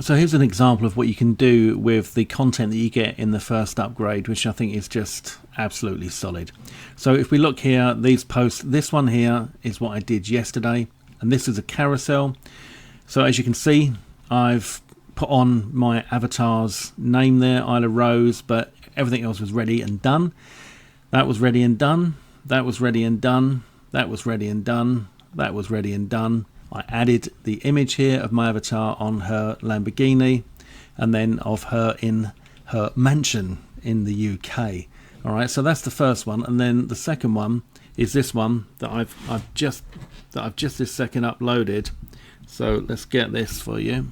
So here's an example of what you can do with the content that you get in the first upgrade, which I think is just absolutely solid. So if we look here, these posts, this one here is what I did yesterday, and this is a carousel. So as you can see, I've put on my avatar's name there, Isla Rose, but everything else was ready and done. That was ready and done. That was ready and done. That was ready and done. That was ready and done. I added the image here of my avatar on her Lamborghini, and then of her in her mansion in the UK. All right, so that's the first one, and then the second one is this one that I've just this second uploaded. So let's get this for you.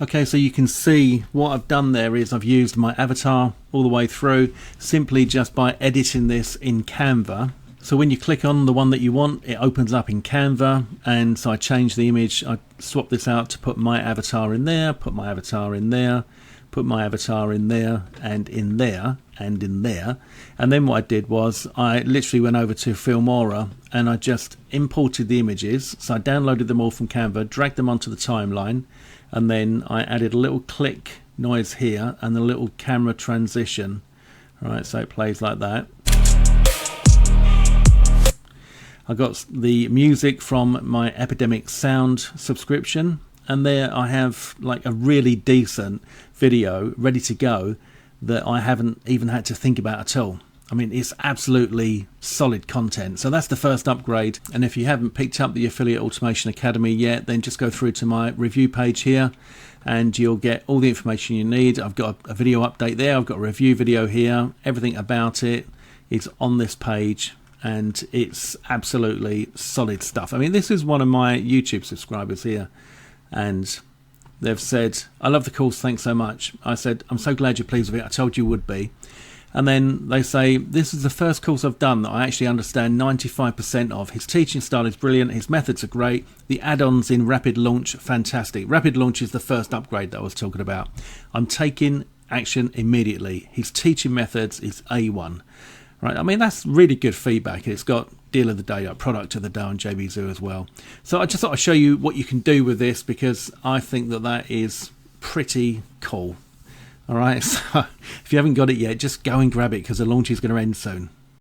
Okay, so you can see what I've done there is I've used my avatar all the way through simply just by editing this in Canva. So when you click on the one that you want, it opens up in Canva, and so I changed the image. I swapped this out to put my avatar in there, put my avatar in there, put my avatar in there, and in there, and in there. And then what I did was I literally went over to Filmora and I just imported the images. So I downloaded them all from Canva, dragged them onto the timeline, and then I added a little click noise here and a little camera transition. All right, so it plays like that. I got the music from my Epidemic Sound subscription, and there I have like a really decent video ready to go that I haven't even had to think about at all. I mean, it's absolutely solid content. So that's the first upgrade. And if you haven't picked up the Affiliate Automation Academy yet, then just go through to my review page here and you'll get all the information you need. I've got a video update there. I've got a review video here. Everything about it is on this page, and it's absolutely solid stuff. I mean, this is one of my YouTube subscribers here, and they've said, "I love the course, thanks so much." I said, "I'm so glad you're pleased with it. I told you would be." And then they say, "This is the first course I've done that I actually understand 95% of. His teaching style is brilliant. His methods are great. The add-ons in Rapid Launch, fantastic." Rapid Launch is the first upgrade that I was talking about. "I'm taking action immediately. His teaching methods is A1. Right? I mean, that's really good feedback. It's got deal of the day, product of the day on JVZoo as well. So I just thought I'd show you what you can do with this, because I think that that is pretty cool. All right, so if you haven't got it yet, just go and grab it, because the launch is going to end soon.